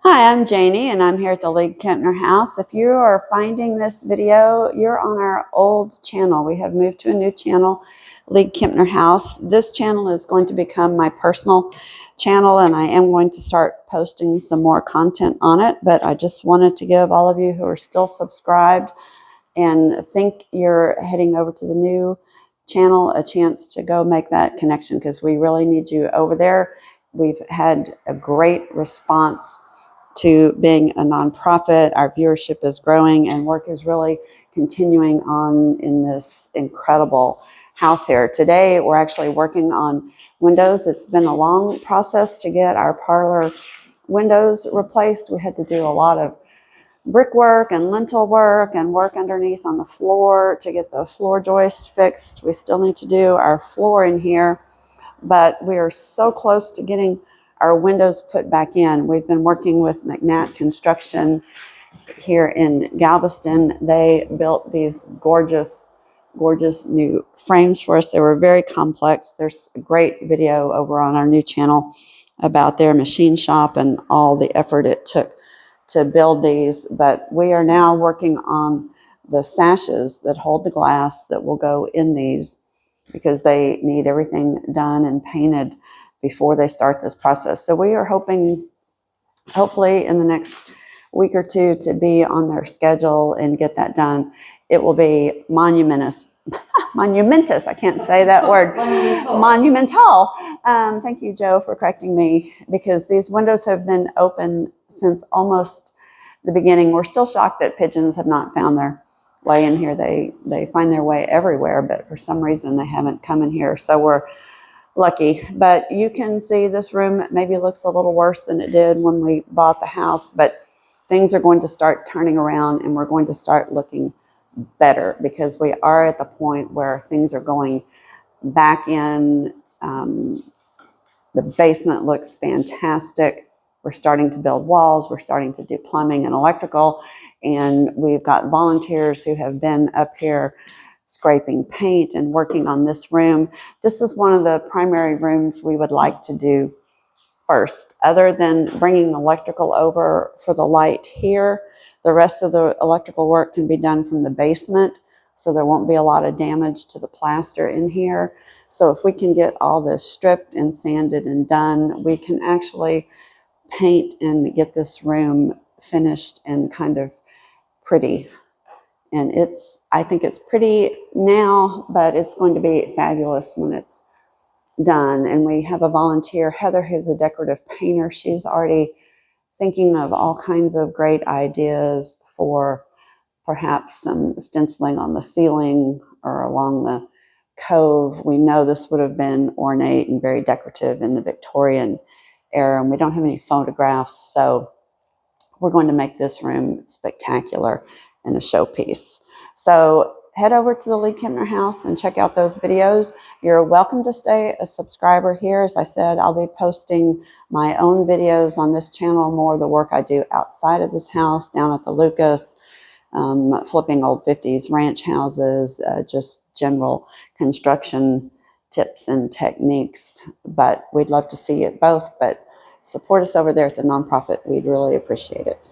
Hi, I'm Janie, and I'm here at the League-Kempner house. If you are finding this video, you're on our old channel. We have moved to a new channel, League-Kempner house. This channel is going to become my personal channel, and I am going to start posting some more content on it. But I just wanted to give all of you who are still subscribed and think you're heading over to the new channel a chance to go make that connection, because we really need you over there. We've had a great response to being a nonprofit. Our viewership is growing and work is really continuing on in this incredible house here. Today, we're actually working on windows. It's been a long process to get our parlor windows replaced. We had to do a lot of brickwork and lintel work and work underneath on the floor to get the floor joists fixed. We still need to do our floor in here, but we are so close to getting our windows put back in. We've been working with McNatt Construction here in Galveston. They built these gorgeous new frames for us. They were very complex. There's a great video over on our new channel about their machine shop and all the effort it took to build these. But we are now working on the sashes that hold the glass that will go in these, because they need everything done and painted before they start this process. So we are hoping, hopefully in the next week or two, to be on their schedule and get that done. It will be monumentous. I can't say that word. Monumental. Thank you, Joe, for correcting me, because these windows have been open since almost the beginning. We're still shocked that pigeons have not found their way in here. They find their way everywhere, but for some reason they haven't come in here. So we're lucky. But you can see this room maybe looks a little worse than it did when we bought the house, but things are going to start turning around and we're going to start looking better, because we are at the point where things are going back in. The basement looks fantastic. We're starting to build walls. We're starting to do plumbing and electrical. And we've got volunteers who have been up here scraping paint and working on this room. This is one of the primary rooms we would like to do first. Other than bringing electrical over for the light here, the rest of the electrical work can be done from the basement, so there won't be a lot of damage to the plaster in here. So if we can get all this stripped and sanded and done, we can actually paint and get this room finished and kind of pretty. And I think it's pretty now, but it's going to be fabulous when it's done. And we have a volunteer, Heather, who's a decorative painter. She's already thinking of all kinds of great ideas for perhaps some stenciling on the ceiling or along the cove. We know this would have been ornate and very decorative in the Victorian era, and we don't have any photographs, so we're going to make this room spectacular and a showpiece. So head over to the League-Kempner house and check out those videos. You're welcome to stay a subscriber here. As I said, I'll be posting my own videos on this channel, more of the work I do outside of this house, down at the Lucas, flipping old 50s ranch houses, just general construction tips and techniques. But we'd love to see it both, but support us over there at the nonprofit. We'd really appreciate it.